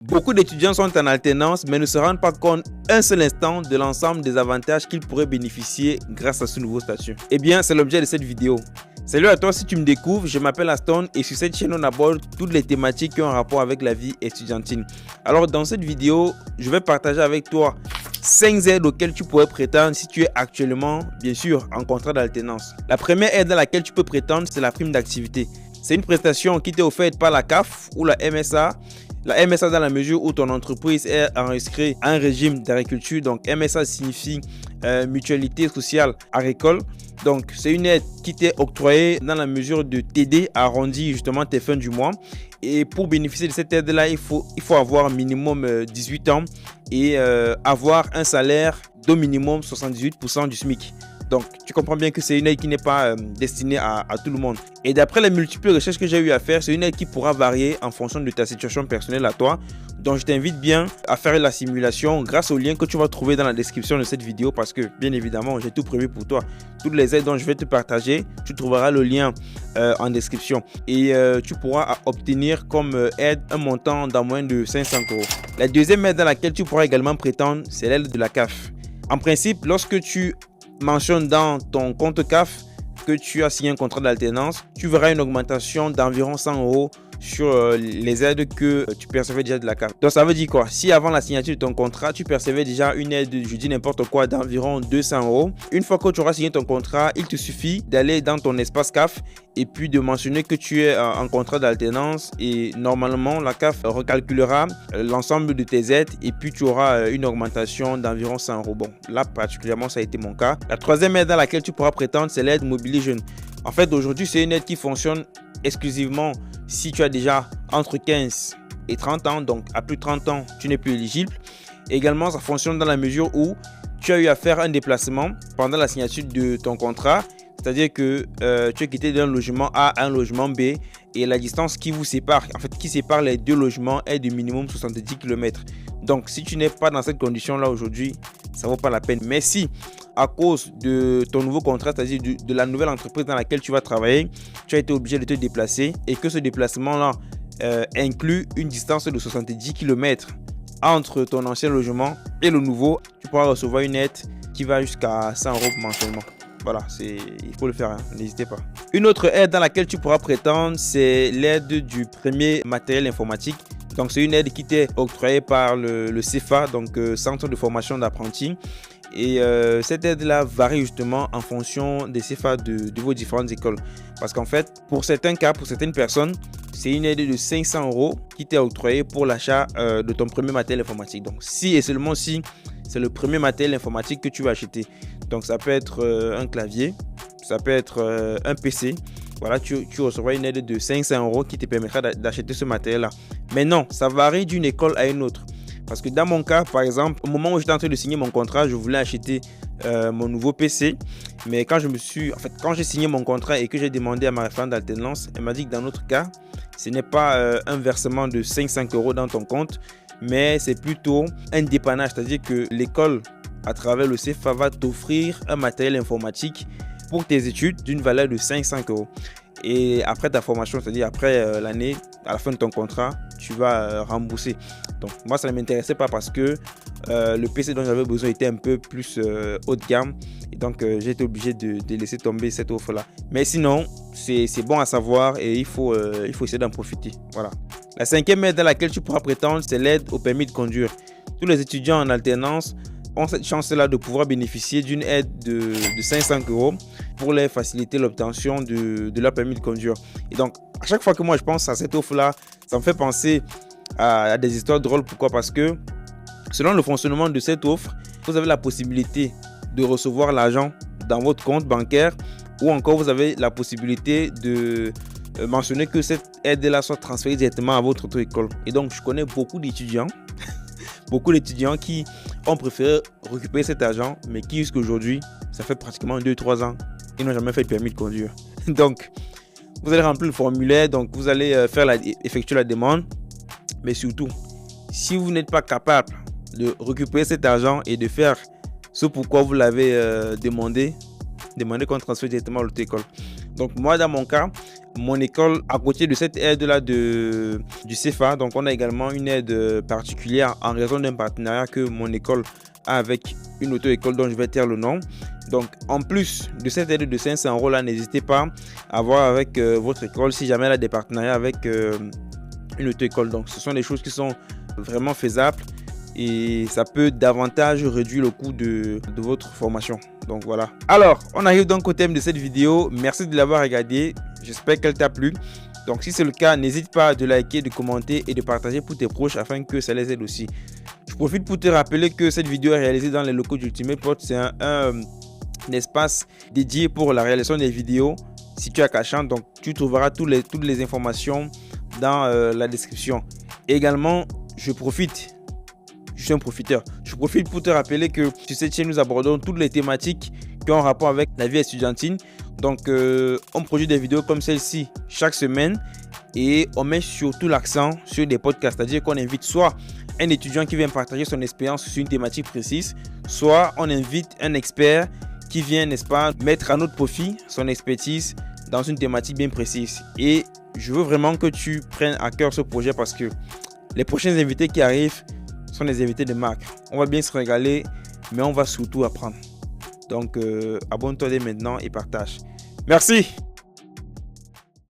Beaucoup d'étudiants sont en alternance mais ne se rendent pas compte un seul instant de l'ensemble des avantages qu'ils pourraient bénéficier grâce à ce nouveau statut. Eh bien, c'est l'objet de cette vidéo. Salut à toi si tu me découvres, je m'appelle Aston et sur cette chaîne on aborde toutes les thématiques qui ont un rapport avec la vie étudiantine. Alors dans cette vidéo, je vais partager avec toi 5 aides auxquelles tu pourrais prétendre si tu es actuellement, bien sûr, en contrat d'alternance. La première aide à laquelle tu peux prétendre, c'est la prime d'activité. C'est une prestation qui t'est offerte par la CAF ou la MSA. La MSA dans la mesure où ton entreprise est enregistrée à un régime d'agriculture. Donc MSA signifie mutualité sociale agricole. Donc c'est une aide qui t'est octroyée dans la mesure de t'aider à arrondir justement tes fins du mois. Et pour bénéficier de cette aide-là, il faut avoir minimum 18 ans et avoir un salaire d'au minimum 78% du SMIC. Donc, tu comprends bien que c'est une aide qui n'est pas destinée à tout le monde. Et d'après les multiples recherches que j'ai eu à faire, c'est une aide qui pourra varier en fonction de ta situation personnelle à toi. Donc, je t'invite bien à faire la simulation grâce au lien que tu vas trouver dans la description de cette vidéo parce que, bien évidemment, j'ai tout prévu pour toi. Toutes les aides dont je vais te partager, tu trouveras le lien en description. Et tu pourras obtenir comme aide un montant d'en moins de 500 €. La deuxième aide à laquelle tu pourras également prétendre, c'est l'aide de la CAF. En principe, lorsque tu mentionne dans ton compte CAF que tu as signé un contrat d'alternance, tu verras une augmentation d'environ 100 € sur les aides que tu percevais déjà de la CAF. Donc ça veut dire quoi? Si avant la signature de ton contrat, tu percevais déjà une aide, je dis n'importe quoi, d'environ 200 €, une fois que tu auras signé ton contrat, il te suffit d'aller dans ton espace CAF et puis de mentionner que tu es en contrat d'alternance et normalement la CAF recalculera l'ensemble de tes aides et puis tu auras une augmentation d'environ 100 €. Bon, là particulièrement ça a été mon cas. La troisième aide à laquelle tu pourras prétendre, c'est l'aide mobilier jeune. En fait, aujourd'hui, c'est une aide qui fonctionne exclusivement si tu as déjà entre 15 et 30 ans, donc à plus de 30 ans, tu n'es plus éligible. Également, ça fonctionne dans la mesure où tu as eu à faire un déplacement pendant la signature de ton contrat, c'est-à-dire que tu es quitté d'un logement A à un logement B et la distance qui vous sépare, en fait qui sépare les deux logements est de minimum 70 km. Donc si tu n'es pas dans cette condition-là aujourd'hui, ça ne vaut pas la peine. Mais si à cause de ton nouveau contrat, c'est-à-dire de la nouvelle entreprise dans laquelle tu vas travailler, tu as été obligé de te déplacer et que ce déplacement-là inclut une distance de 70 km entre ton ancien logement et le nouveau, tu pourras recevoir une aide qui va jusqu'à 100 € mensuellement. Voilà, il faut le faire, hein, n'hésitez pas. Une autre aide dans laquelle tu pourras prétendre, c'est l'aide du premier matériel informatique. Donc, c'est une aide qui t'est octroyée par le CFA, donc Centre de formation d'apprentis. Et cette aide-là varie justement en fonction des CFA de vos différentes écoles. Parce qu'en fait, pour certains cas, pour certaines personnes, c'est une aide de 500 € qui t'est octroyée pour l'achat de ton premier matériel informatique. Donc, si et seulement si c'est le premier matériel informatique que tu vas acheter. Donc, ça peut être un clavier, ça peut être un PC. Voilà, tu recevras une aide de 500 € qui te permettra d'acheter ce matériel-là. Mais non, ça varie d'une école à une autre. Parce que dans mon cas, par exemple, au moment où j'étais en train de signer mon contrat, je voulais acheter mon nouveau PC. Mais quand j'ai signé mon contrat et que j'ai demandé à ma référente d'alternance, elle m'a dit que dans notre cas, ce n'est pas un versement de 500 € dans ton compte, mais c'est plutôt un dépannage. C'est-à-dire que l'école, à travers le CFA, va t'offrir un matériel informatique pour tes études d'une valeur de 500 €. Et après ta formation, c'est-à-dire après l'année, à la fin de ton contrat, tu vas rembourser. Donc moi, ça ne m'intéressait pas parce que le PC dont j'avais besoin était un peu plus haut de gamme. Et donc, j'ai été obligé de laisser tomber cette offre-là. Mais sinon, c'est bon à savoir et il faut essayer d'en profiter. Voilà. La cinquième aide à laquelle tu pourras prétendre, c'est l'aide au permis de conduire. Tous les étudiants en alternance ont cette chance-là de pouvoir bénéficier d'une aide de 500 € pour les faciliter l'obtention de leur permis de conduire. Et donc, à chaque fois que moi je pense à cette offre-là, ça me fait penser à des histoires drôles. Pourquoi? Parce que selon le fonctionnement de cette offre, vous avez la possibilité de recevoir l'argent dans votre compte bancaire ou encore vous avez la possibilité de mentionner que cette aide-là soit transférée directement à votre auto-école. Et donc, je connais beaucoup d'étudiants qui ont préféré récupérer cet argent, mais qui jusqu'à aujourd'hui, ça fait pratiquement 2-3 ans, ils n'ont jamais fait le permis de conduire. Donc, vous allez remplir le formulaire, donc vous allez effectuer la demande, mais surtout, si vous n'êtes pas capable de récupérer cet argent et de faire ce pourquoi vous l'avez demandez qu'on transfère directement à l'auto-école. Donc moi, dans mon cas, mon école à côté de cette aide-là du CFA. Donc, on a également une aide particulière en raison d'un partenariat que mon école a avec une auto-école dont je vais taire le nom. Donc, en plus de cette aide de 500 € là, n'hésitez pas à voir avec votre école si jamais elle a des partenariats avec une auto-école. Donc, ce sont des choses qui sont vraiment faisables et ça peut davantage réduire le coût de votre formation. Donc voilà. Alors, on arrive donc au thème de cette vidéo. Merci de l'avoir regardé. J'espère qu'elle t'a plu. Donc si c'est le cas, n'hésite pas à liker, de commenter et de partager pour tes proches afin que ça les aide aussi. Je profite pour te rappeler que cette vidéo est réalisée dans les locaux d'Ultimate Pods. C'est un espace dédié pour la réalisation des vidéos situé à Cachan. Donc tu trouveras toutes les informations dans la description. Et également, je suis un profiteur. Je profite pour te rappeler que sur cette chaîne, nous abordons toutes les thématiques qui ont rapport avec la vie estudiantine. Donc, on produit des vidéos comme celle-ci chaque semaine et on met surtout l'accent sur des podcasts. C'est-à-dire qu'on invite soit un étudiant qui vient partager son expérience sur une thématique précise, soit on invite un expert qui vient, n'est-ce pas, mettre à notre profit son expertise dans une thématique bien précise. Et je veux vraiment que tu prennes à cœur ce projet parce que les prochains invités qui arrivent sont des invités de marque. On va bien se régaler, mais on va surtout apprendre. Donc, abonne-toi dès maintenant et partage. Merci.